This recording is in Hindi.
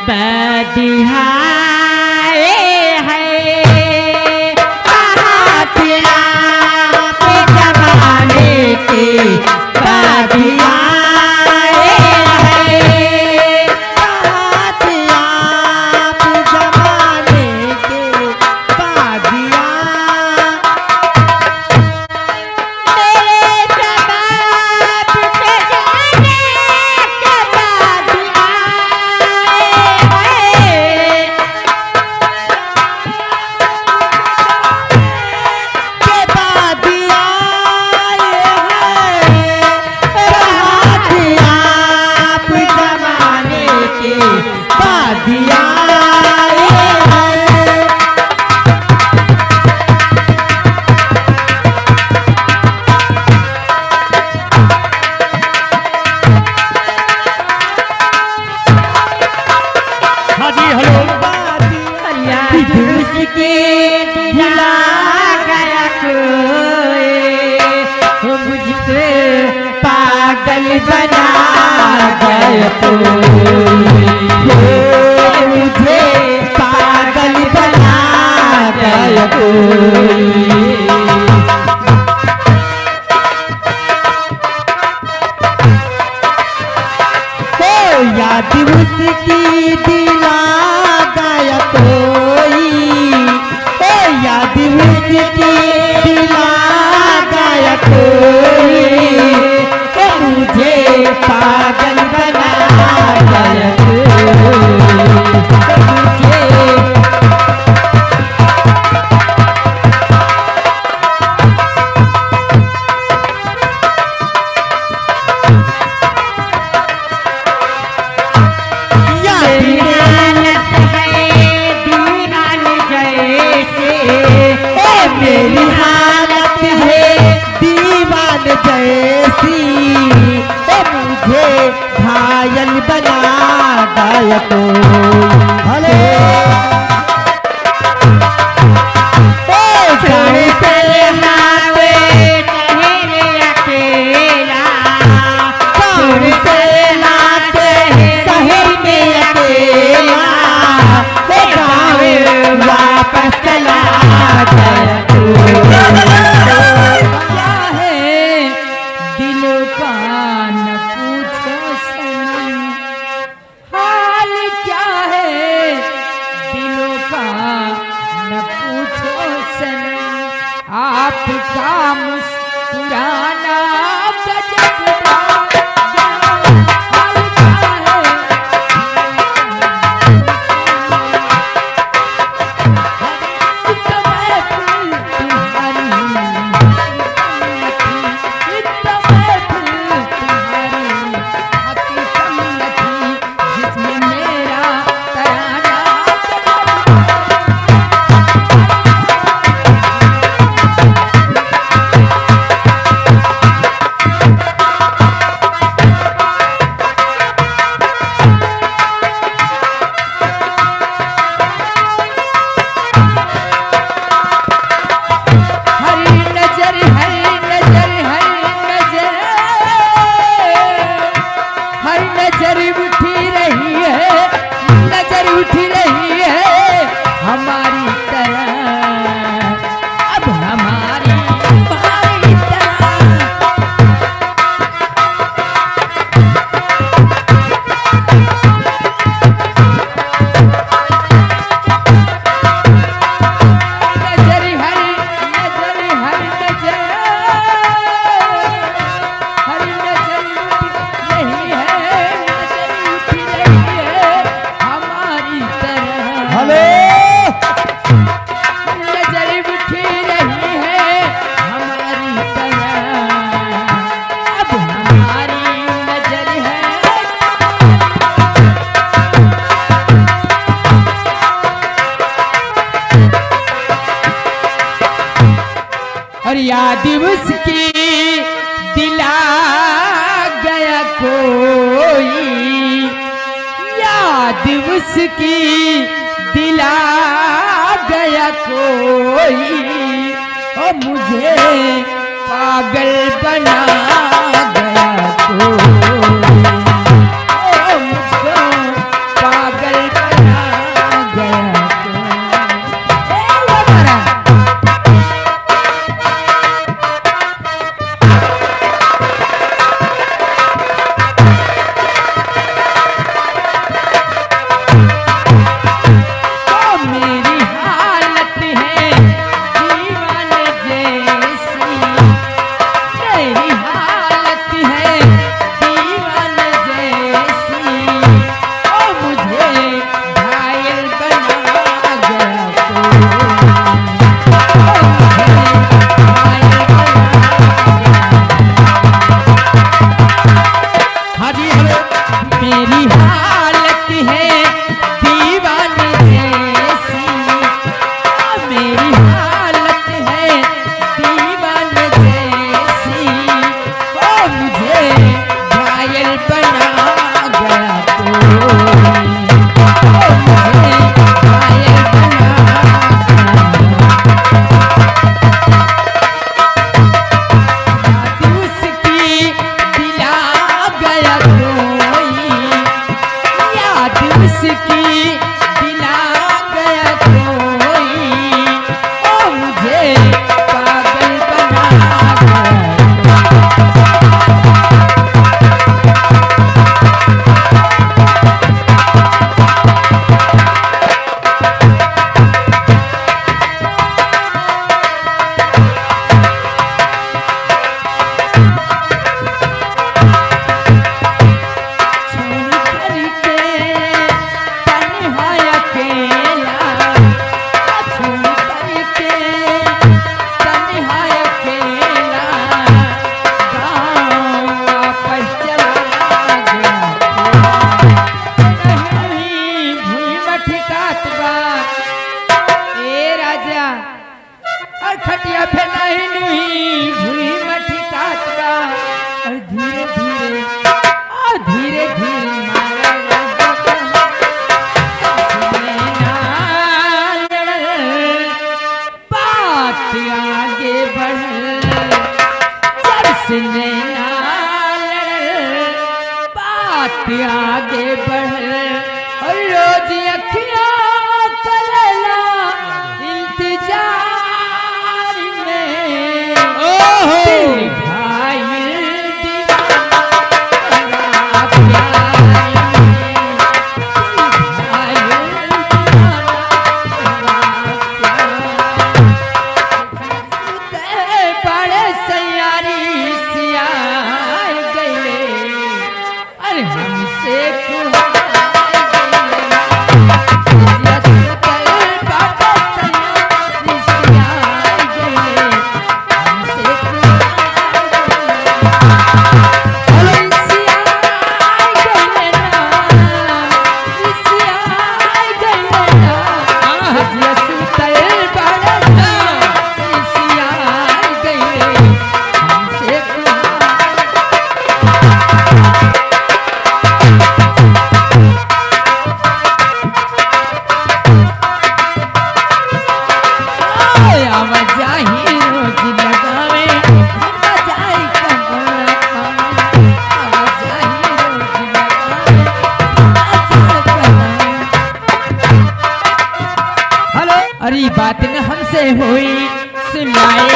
बदिया पागल बना गया तो मुझे पागल बना गया तो याद उसकी दिला गया कोई याद उसकी दिला गया कोई मुझे पागल बना गया मेरी हालत है दीवान जैसी मुझे घायल बना गया तो भले वापस चला गया आपका मुस्कुराना और याद उसकी दिला गया कोई, याद उसकी दिला गया कोई, और मुझे पागल बना गया कोई, मुझको पागल मेरी हालत है दीवाने जैसी, मेरी हालत है दीवाने जैसी, ओ मुझे घायल बना गया कोई, ओ मुझे घायल बना खटिया पे नहीं नुही भूई मठी काटवा और धीरे धीरे मारा बात आगे बढ़ चरसने बात आगे बढ़ और रोज अखियां करला इंतजार बड़े सयारी सिया गए अरे हमसे अरे बात न हमसे हुई सुनाए